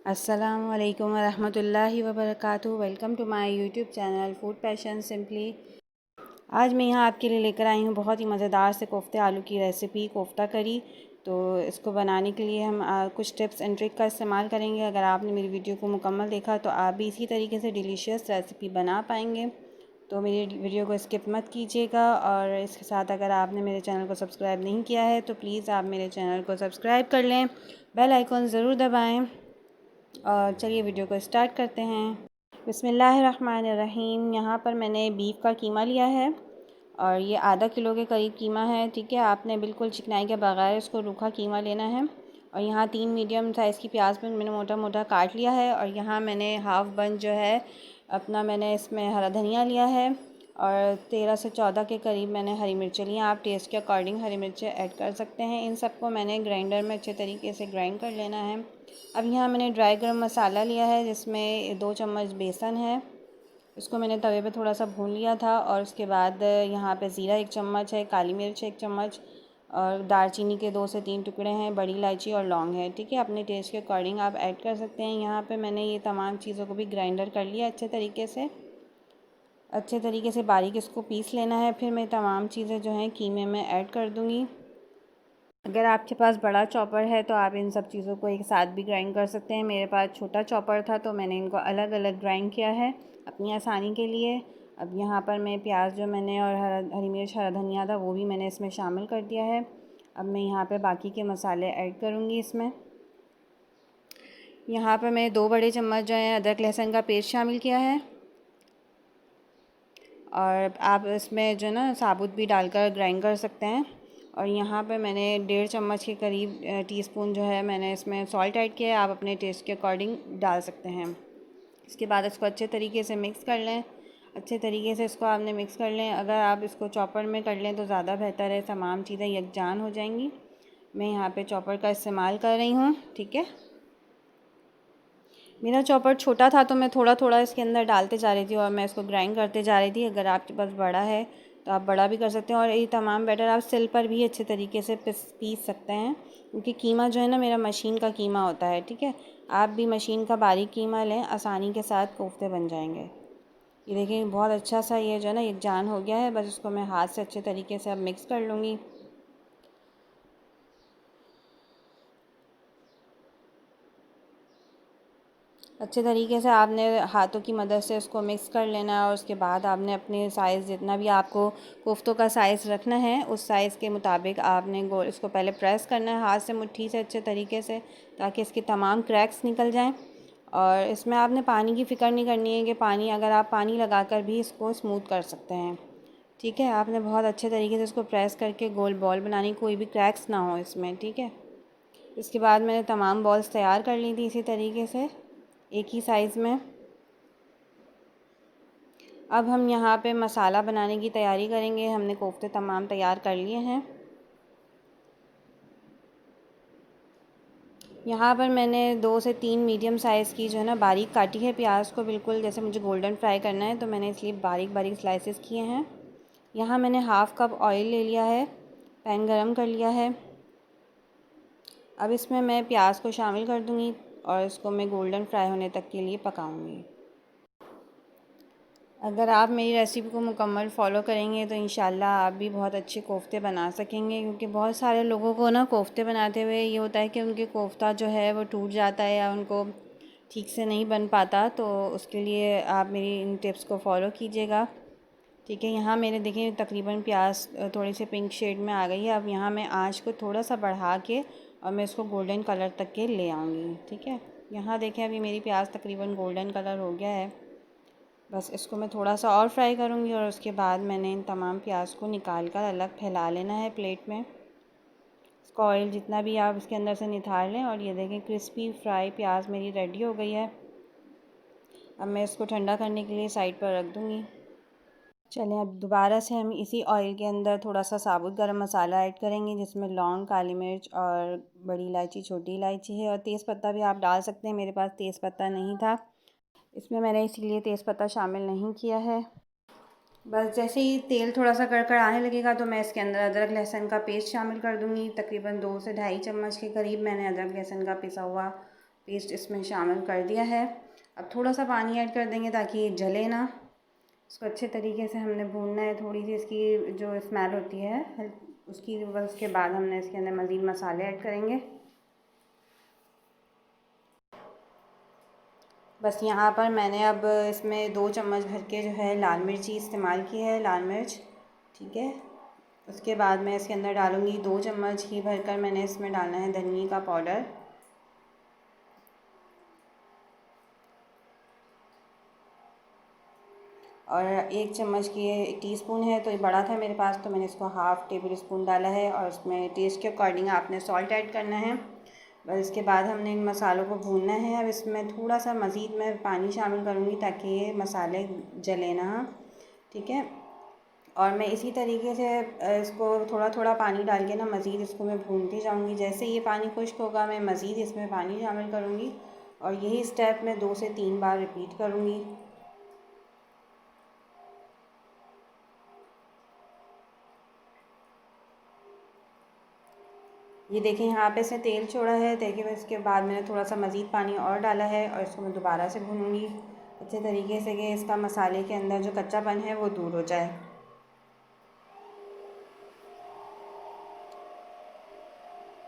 अस्सलामु अलैकुम वरहमतुल्लाहि वबरकातुहू। Welcome to my YouTube channel food passion simply. आज मैं यहाँ आपके लिए लेकर आई हूँ बहुत ही मज़ेदार से कोफ्ते आलू की रेसिपी, कोफ्ता करी। तो इसको बनाने के लिए हम कुछ टिप्स एंड ट्रिक का इस्तेमाल करेंगे। अगर आपने मेरी वीडियो को मुकम्मल देखा तो आप भी इसी तरीके से डिलीशियस रेसिपी बना पाएंगे। तो मेरी वीडियो को स्किप मत कीजिएगा। और इसके साथ अगर आपने मेरे चैनल को सब्सक्राइब नहीं किया है तो प्लीज़ आप मेरे चैनल को सब्सक्राइब कर लें, बेल आइकॉन ज़रूर दबाएँ। और चलिए वीडियो को स्टार्ट करते हैं। बिस्मिल्लाहिर्रहमानिर्रहीम। यहाँ पर मैंने बीफ का कीमा लिया है और ये आधा किलो के करीब कीमा है। ठीक है, आपने बिल्कुल चिकनाई के बगैर इसको रूखा कीमा लेना है। और यहाँ 3 मीडियम साइज़ की प्याज मैंने मोटा मोटा काट लिया है। और यहाँ मैंने हाफ़ बन जो है अपना, मैंने इसमें हरा धनिया लिया है और 13 से 14 के करीब मैंने हरी मिर्चें ली हैं। आप टेस्ट के अकॉर्डिंग हरी मिर्चें ऐड कर सकते हैं। इन सबको मैंने ग्राइंडर में अच्छे तरीके से ग्राइंड कर लेना है। अब यहाँ मैंने ड्राई गरम मसाला लिया है जिसमें 2 चम्मच बेसन है। इसको मैंने तवे पे थोड़ा सा भून लिया था। और उसके बाद यहाँ पे ज़ीरा 1 चम्मच है, काली मिर्च 1 चम्मच और दालचीनी के 2 से 3 टुकड़े हैं, बड़ी इलायची और लौंग है। ठीक है, अपने टेस्ट के अकॉर्डिंग आप ऐड कर सकते हैं। यहाँ पे मैंने ये तमाम चीज़ों को भी ग्राइंडर कर लिया अच्छे तरीके से बारीक इसको पीस लेना है। फिर मैं तमाम चीज़ें जो हैं कीमे में ऐड कर दूँगी। अगर आपके पास बड़ा चॉपर है तो आप इन सब चीज़ों को एक साथ भी ग्राइंड कर सकते हैं। मेरे पास छोटा चॉपर था तो मैंने इनको अलग अलग ग्राइंड किया है अपनी आसानी के लिए। अब यहाँ पर मैं प्याज जो मैंने और हरी मिर्च हरा धनिया था वो भी मैंने इसमें शामिल कर दिया है। अब मैं यहाँ पे बाकी के मसाले ऐड करूँगी इसमें। यहाँ पर मैं 2 बड़े चम्मच जो है अदरक लहसुन का पेस्ट शामिल किया है। और आप इसमें जो है ना साबुत भी डालकर ग्राइंड कर सकते हैं। और यहाँ पे मैंने 1.5 चम्मच के करीब टीस्पून जो है मैंने इसमें सॉल्ट ऐड किया है। आप अपने टेस्ट के अकॉर्डिंग डाल सकते हैं। इसके बाद इसको अच्छे तरीके से मिक्स कर लें। अच्छे तरीके से इसको आपने मिक्स कर लें। अगर आप इसको चॉपर में कर लें तो ज़्यादा बेहतर है, तमाम चीज़ें यकजान हो जाएंगी। मैं यहाँ पे चॉपर का इस्तेमाल कर रही हूँ। ठीक है, मेरा चॉपर छोटा था तो मैं थोड़ा थोड़ा इसके अंदर डालते जा रही थी और मैं इसको ग्राइंड करते जा रही थी। अगर आपके पास बड़ा है तो आप बड़ा भी कर सकते हैं। और ये तमाम बैटर आप सिल पर भी अच्छे तरीके से पीस सकते हैं, क्योंकि कीमा जो है ना मेरा मशीन का कीमा होता है। ठीक है, आप भी मशीन का बारीक कीमा लें, आसानी के साथ कोफ्ते बन जाएंगे। ये देखिए बहुत अच्छा सा ये जो है ना यकजान हो गया है। बस इसको मैं हाथ से अच्छे तरीके से अब मिक्स कर लूँगी। अच्छे तरीके से आपने हाथों की मदद से इसको मिक्स कर लेना है। और उसके बाद आपने अपने साइज़ जितना भी आपको कोफ्तों का साइज़ रखना है उस साइज़ के मुताबिक आपने गोल इसको पहले प्रेस करना है हाथ से मुट्ठी से अच्छे तरीके से, ताकि इसके तमाम क्रैक्स निकल जाएं। और इसमें आपने पानी की फ़िक्र नहीं करनी है कि पानी, अगर आप पानी लगाकर भी इसको स्मूथ कर सकते हैं। ठीक है, आपने बहुत अच्छे तरीके से इसको प्रेस करके गोल बॉल बनानी, कोई भी क्रैक्स ना हो इसमें। ठीक है, इसके बाद मैंने तमाम बॉल्स तैयार कर ली थी इसी तरीके से एक ही साइज़ में। अब हम यहाँ पे मसाला बनाने की तैयारी करेंगे। हमने कोफ्ते तमाम तैयार कर लिए हैं। यहाँ पर मैंने 2 से 3 मीडियम साइज़ की जो है ना बारीक काटी है प्याज को, बिल्कुल जैसे मुझे गोल्डन फ्राई करना है तो मैंने इसलिए बारीक बारीक स्लाइसेस किए हैं। यहाँ मैंने हाफ़ कप ऑयल ले लिया है, पैन गरम कर लिया है। अब इसमें मैं प्याज को शामिल कर दूँगी और इसको मैं गोल्डन फ्राई होने तक के लिए पकाऊँगी। अगर आप मेरी रेसिपी को मुकम्मल फ़ॉलो करेंगे तो इंशाल्लाह आप भी बहुत अच्छे कोफ्ते बना सकेंगे। क्योंकि बहुत सारे लोगों को ना कोफ्ते बनाते हुए ये होता है कि उनके कोफ्ता जो है वो टूट जाता है या उनको ठीक से नहीं बन पाता। तो उसके लिए आप मेरी इन टिप्स को फ़ॉलो कीजिएगा। ठीक है, यहाँ मेरे देखिए तकरीबन प्याज थोड़ी सी पिंक शेड में आ गई है। अब यहाँ मैं आँच को थोड़ा सा बढ़ा के और मैं इसको गोल्डन कलर तक के ले आऊँगी। ठीक है, यहाँ देखें अभी मेरी प्याज तकरीबन गोल्डन कलर हो गया है। बस इसको मैं थोड़ा सा और फ्राई करूँगी और उसके बाद मैंने इन तमाम प्याज को निकाल कर अलग फैला लेना है प्लेट में। इसका ऑयल जितना भी आप इसके अंदर से निकाल लें। और ये देखें क्रिस्पी फ्राई प्याज मेरी रेडी हो गई है। अब मैं इसको ठंडा करने के लिए साइड पर रख दूँगी। चलें अब दोबारा से हम इसी ऑयल के अंदर थोड़ा सा साबुत गरम मसाला ऐड करेंगे, जिसमें लौंग, काली मिर्च और बड़ी इलायची, छोटी इलायची है। और तेज़पत्ता भी आप डाल सकते हैं, मेरे पास तेज़पत्ता नहीं था इसमें, मैंने इसीलिए तेज़पत्ता शामिल नहीं किया है। बस जैसे ही तेल थोड़ा सा कड़कड़ आने लगेगा तो मैं इसके अंदर अदरक लहसुन का पेस्ट शामिल कर दूँगी। तकरीबन 2 से ढाई चम्मच के करीब मैंने अदरक लहसुन का पिसा हुआ पेस्ट इसमें शामिल कर दिया है। अब थोड़ा सा पानी ऐड कर देंगे ताकि ये जले ना। इसको अच्छे तरीके से हमने भूनना है। थोड़ी सी इसकी जो स्मेल होती है उसकी, बस उसके बाद हमने इसके अंदर मज़ीद मसाले ऐड करेंगे। बस यहाँ पर मैंने अब इसमें 2 चम्मच भर के जो है लाल मिर्ची इस्तेमाल की है, लाल मिर्च, ठीक है। उसके बाद मैं इसके अंदर डालूँगी 2 चम्मच ही भरकर मैंने इसमें डालना है धनिया का पाउडर। और 1 चम्मच की ये टीस्पून है, तो ये बड़ा था मेरे पास तो मैंने इसको हाफ़ टेबल स्पून डाला है। और उसमें टेस्ट के अकॉर्डिंग आपने सॉल्ट ऐड करना है। बस इसके बाद हमने इन मसालों को भूनना है। अब इसमें थोड़ा सा मज़ीद मैं पानी शामिल करूँगी ताकि ये मसाले जले ना, ठीक है। और मैं इसी तरीके से इसको थोड़ा थोड़ा पानी डाल के ना मज़ीद इसको मैं भूनती जाऊँगी। जैसे ये पानी खुश्क होगा मैं मज़ीद इसमें पानी शामिल करूँगी और यही स्टेप मैं 2 से 3 बार रिपीट करूँगी। ये देखिए यहाँ पे इसने तेल छोड़ा है। देखिए इसके बाद मैंने थोड़ा सा मज़ीद पानी और डाला है और इसको मैं दोबारा से भूनूँगी अच्छे तरीके से कि इसका मसाले के अंदर जो कच्चापन है वो दूर हो जाए।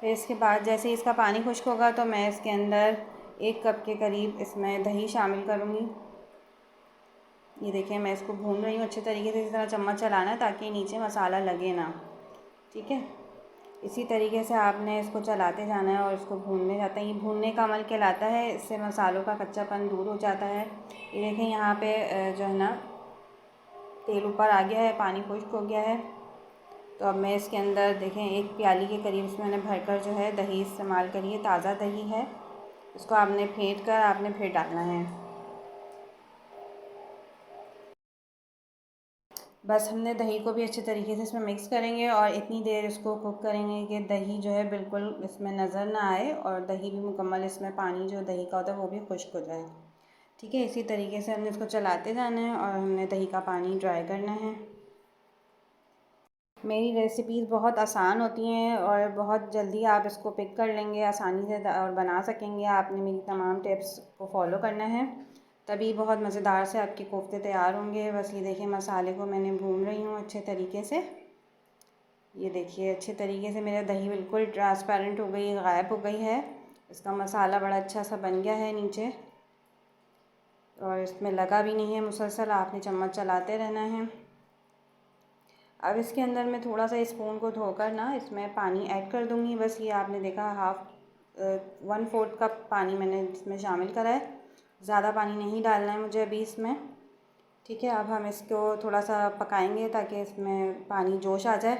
फिर इसके बाद जैसे इसका पानी खुश्क होगा तो मैं इसके अंदर 1 कप के करीब इसमें दही शामिल करूँगी। ये देखिए मैं इसको भून रही हूँ अच्छे तरीके से, इस तरह चम्मच चलाना है ताकि नीचे मसाला लगे ना, ठीक है। इसी तरीके से आपने इसको चलाते जाना है और इसको भूनने जाता है। ये भूनने का अमल कहलाता है, इससे मसालों का कच्चापन दूर हो जाता है। ये देखें यहाँ पे जो है ना तेल ऊपर आ गया है, पानी खुश्क हो गया है। तो अब मैं इसके अंदर देखें 1 प्याली के करीब इसमें मैंने भरकर जो है दही इस्तेमाल करी है, ताज़ा दही है। इसको आपने फेंट कर आपने फिर डालना है। बस हमने दही को भी अच्छे तरीके से इसमें मिक्स करेंगे और इतनी देर इसको कुक करेंगे कि दही जो है बिल्कुल इसमें नज़र ना आए और दही भी मुकम्मल इसमें पानी जो दही का होता है वो भी खुश्क हो जाए, ठीक है। इसी तरीके से हमने इसको चलाते जाना है और हमने दही का पानी ड्राई करना है। मेरी रेसिपीज़ बहुत आसान होती हैं और बहुत जल्दी आप इसको पिक कर लेंगे आसानी से और बना सकेंगे। आपने मेरी तमाम टिप्स को फॉलो करना है, तभी बहुत मज़ेदार से आपके कोफ्ते तैयार होंगे। बस ये देखिए मसाले को मैंने भून रही हूँ अच्छे तरीके से। ये देखिए अच्छे तरीके से मेरा दही बिल्कुल ट्रांसपेरेंट हो गई, गायब हो गई है। इसका मसाला बड़ा अच्छा सा बन गया है नीचे और इसमें लगा भी नहीं है। मुसलसल आपने चम्मच चलाते रहना है। अब इसके अंदर मैं थोड़ा सा स्पून को धोकर ना इसमें पानी ऐड कर दूँगी। बस ये आपने देखा 1/4 कप पानी मैंने इसमें शामिल करा है। ज़्यादा पानी नहीं डालना है मुझे अभी इसमें, ठीक है। अब हम इसको थोड़ा सा पकाएंगे ताकि इसमें पानी जोश आ जाए।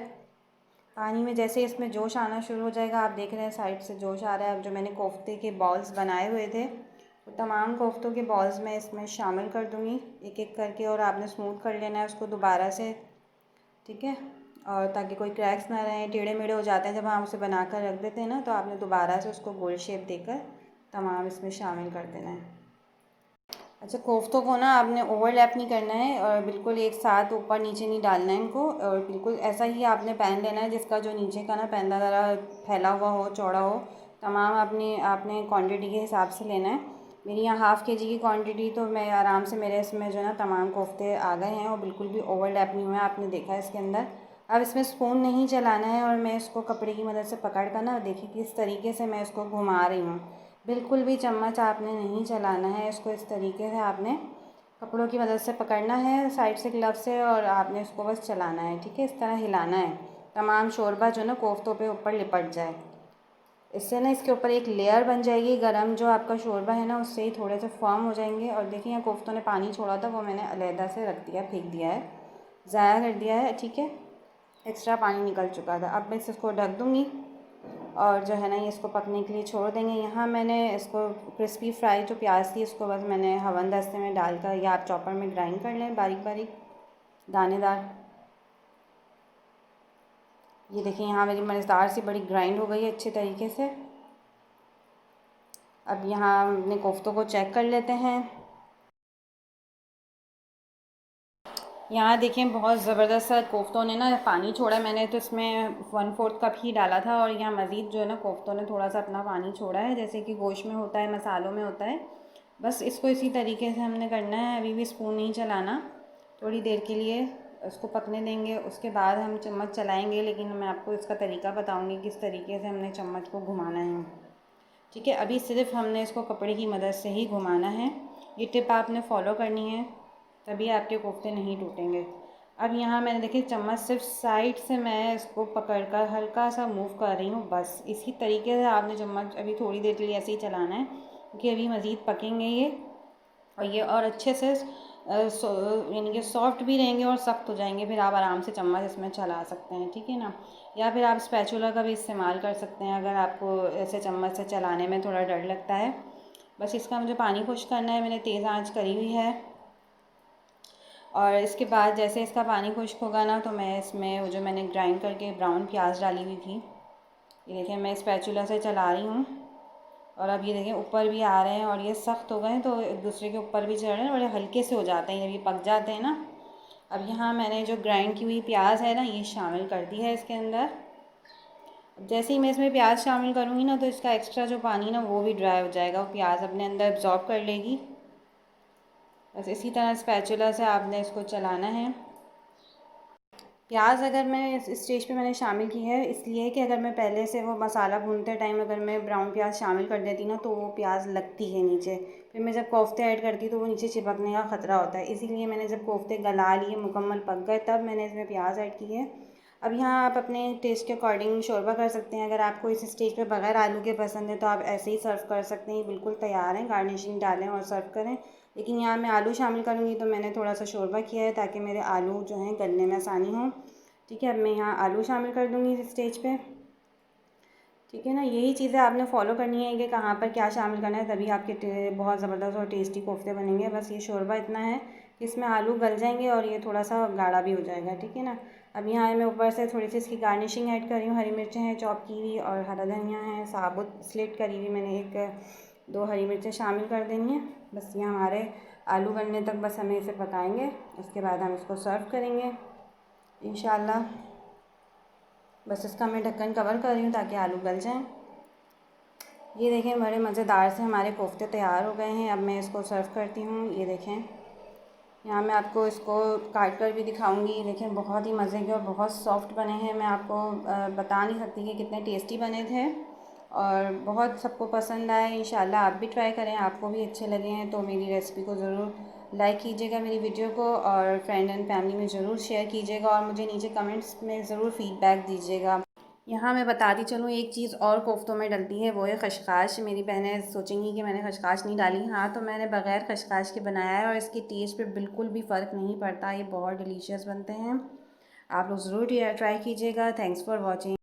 पानी में जैसे इसमें जोश आना शुरू हो जाएगा, आप देख रहे हैं साइड से जोश आ रहा है। अब जो मैंने कोफ्ते के बॉल्स बनाए हुए थे वो तमाम कोफ्तों के बॉल्स मैं इसमें शामिल कर दूँगी एक एक करके और आपने स्मूथ कर लेना है उसको दोबारा से, ठीक है। और ताकि कोई क्रैक्स ना रहें, टेढ़े मेढ़े हो जाते हैं जब हम उसे बना कर रख देते हैं ना, तो आपने दोबारा से उसको गोल शेप देकर तमाम इसमें शामिल कर देना है। अच्छा, कोफ्तों को ना आपने ओवरलैप नहीं करना है और बिल्कुल एक साथ ऊपर नीचे नहीं डालना है इनको, और बिल्कुल ऐसा ही आपने पैन लेना है जिसका जो नीचे का ना पैन ज़रा फैला हुआ हो, चौड़ा हो। तमाम आपने क्वांटिटी के हिसाब से लेना है। मेरी यहाँ हाफ़ के जी की क्वांटिटी, तो मैं आराम से मेरे इसमें जो है ना तमाम कोफ्ते आ गए हैं और बिल्कुल भी ओवरलैप नहीं हुआ है, आपने देखा है इसके अंदर। अब इसमें स्पून नहीं चलाना है और मैं इसको कपड़े की मदद से पकड़ कर ना देखिए किस तरीके से मैं इसको घुमा रही हूँ। बिल्कुल भी चम्मच आपने नहीं चलाना है इसको, इस तरीके से आपने कपड़ों की मदद से पकड़ना है साइड से ग्लव से और आपने इसको बस चलाना है, ठीक है। इस तरह हिलाना है, तमाम शोरबा जो ना कोफ्तों पे ऊपर लिपट जाए। इससे ना इसके ऊपर एक लेयर बन जाएगी गरम, जो आपका शोरबा है ना उससे ही थोड़े से फर्म हो जाएंगे। और देखिए यहाँ कोफ्तों ने पानी छोड़ा था वो मैंने अलहदा से रख दिया, फेंक दिया है, ज़ाया कर दिया है, ठीक है। एक्स्ट्रा पानी निकल चुका था। अब मैं इसको ढक दूँगी और जो है ना ये इसको पकने के लिए छोड़ देंगे। यहाँ मैंने इसको क्रिस्पी फ्राई जो प्याज थी इसको बस मैंने हवन दस्ते में डालकर, या आप चॉपर में ग्राइंड कर लें बारीक बारीक दानेदार। ये देखिए यहाँ मेरी मज़ेदार सी बड़ी ग्राइंड हो गई है अच्छे तरीके से। अब यहाँ अपने कोफ्तों को चेक कर लेते हैं। यहाँ देखें बहुत ज़बरदस्त सा कोफ्तों ने ना पानी छोड़ा। मैंने तो इसमें 1/4 कप ही डाला था और यहाँ मज़ीद जो है ना कोफ्तों ने थोड़ा सा अपना पानी छोड़ा है, जैसे कि गोश्त में होता है, मसालों में होता है। बस इसको इसी तरीके से हमने करना है, अभी भी स्पून नहीं चलाना। थोड़ी देर के लिए उसको पकने देंगे, उसके बाद हम चम्मच चलाएँगे, लेकिन मैं आपको इसका तरीका बताऊँगी किस तरीके से हमने चम्मच को घुमाना है। ठीक है, अभी सिर्फ हमने इसको कपड़े की मदद से ही घुमाना है। ये टिप आपने फॉलो करनी है, तभी आपके कोफ्ते नहीं टूटेंगे। अब यहाँ मैंने देखिए चम्मच सिर्फ साइड से मैं इसको पकड़कर हल्का सा मूव कर रही हूँ, बस इसी तरीके से आपने चम्मच अभी थोड़ी देर के लिए ऐसे ही चलाना है, क्योंकि अभी मज़ीद पकेंगे ये, और ये और अच्छे से यानी कि सॉफ्ट भी रहेंगे और सख्त हो जाएंगे। फिर आप आराम से चम्मच इसमें चला सकते हैं, ठीक है ना। या फिर आप स्पैचुला का भी इस्तेमाल कर सकते हैं अगर आपको ऐसे चम्मच से चलाने में थोड़ा डर लगता है। बस इसका मुझे पानी खुश करना है, मैंने तेज़ आंच करी हुई है। और इसके बाद जैसे इसका पानी खुश्क होगा ना, तो मैं इसमें वो जो मैंने ग्राइंड करके ब्राउन प्याज डाली हुई थी, ये देखिए मैं स्पैचुला से चला रही हूँ, और अब ये देखें ऊपर भी आ रहे हैं और ये सख्त हो गए हैं तो एक दूसरे के ऊपर भी चढ़ रहे हैं, बड़े हल्के से हो जाते हैं जब ये पक जाते हैं ना। अब यहाँ मैंने जो ग्राइंड की हुई प्याज है ना, ये शामिल कर दी है इसके अंदर। अब जैसे ही मैं इसमें प्याज शामिल करूँगी ना, तो इसका एक्स्ट्रा जो पानी ना वो भी ड्राई हो जाएगा, वो प्याज अपने अंदर एब्जॉर्ब कर लेगी। बस इसी तरह स्पैचुला से आपने इसको चलाना है। प्याज अगर मैं इस स्टेज पे मैंने शामिल की है इसलिए कि अगर मैं पहले से वो मसाला भूनते टाइम अगर मैं ब्राउन प्याज शामिल कर देती ना, तो वो प्याज लगती है नीचे, फिर मैं जब कोफ्ते ऐड करती तो वो नीचे चिपकने का ख़तरा होता है। इसीलिए मैंने जब कोफ्ते गला लिए, मुकम्मल पक गए, तब मैंने इसमें प्याज ऐड की है। अब यहाँ आप अपने टेस्ट के अकॉर्डिंग शोरबा कर सकते हैं। अगर आपको इस स्टेज पे बग़ैर आलू के पसंद है तो आप ऐसे ही सर्व कर सकते हैं, बिल्कुल तैयार हैं, गार्निशिंग डालें और सर्व करें। लेकिन यहाँ मैं आलू शामिल करूँगी तो मैंने थोड़ा सा शोरबा किया है ताकि मेरे आलू जो हैं गलने में आसानी हो। ठीक है, अब मैं यहाँ आलू शामिल कर दूँगी इस स्टेज पे। ठीक है ना, यही चीज़ें आपने फॉलो करनी है कि कहाँ पर क्या शामिल करना है, तभी आपके बहुत ज़बरदस्त और टेस्टी कोफ्ते बनेंगे। बस ये शोरबा इतना है कि इसमें आलू गल जाएंगे और ये थोड़ा सा गाढ़ा भी हो जाएगा, ठीक है ना। अब यहाँ मैं ऊपर से थोड़ी सी इसकी गार्निशिंग ऐड कर रही हूँ। हरी मिर्चें हैं चॉप की हुई और हरा धनिया है साबुत स्लिट करी हुई, मैंने 1-2 हरी मिर्चें शामिल कर देनी है। बस ये हमारे आलू गलने तक बस हमें इसे पकाएंगे, उसके बाद हम इसको सर्व करेंगे इंशाल्लाह। बस इसका मैं ढक्कन कवर कर रही हूँ ताकि आलू गल जाएं। ये देखें बड़े मज़ेदार से हमारे कोफ्ते तैयार हो गए हैं। अब मैं इसको सर्व करती हूँ। ये देखें, यहाँ मैं आपको इसको काट कर भी दिखाऊंगी। ये देखें बहुत ही मज़े के और बहुत सॉफ्ट बने हैं। मैं आपको बता नहीं सकती कि कितने टेस्टी बने थे, और बहुत सबको पसंद आए। इंशाल्लाह आप भी ट्राई करें, आपको भी अच्छे लगे हैं तो मेरी रेसिपी को ज़रूर लाइक कीजिएगा मेरी वीडियो को, और फ्रेंड एंड फैमिली में ज़रूर शेयर कीजिएगा, और मुझे नीचे कमेंट्स में ज़रूर फ़ीडबैक दीजिएगा। यहाँ मैं बताती चलूँ एक चीज़ और कोफ्तों में डलती है, वो है खशखाश। मेरी बहनें सोचेंगी कि मैंने खशखाश नहीं डाली, हाँ तो मैंने बग़ैर खशखाश के बनाया है और इसकी टेस्ट पे बिल्कुल भी फ़र्क नहीं पड़ता, ये बहुत डिलीशियस बनते हैं। आप लोग ज़रूर ट्राई कीजिएगा। Thanks for watching.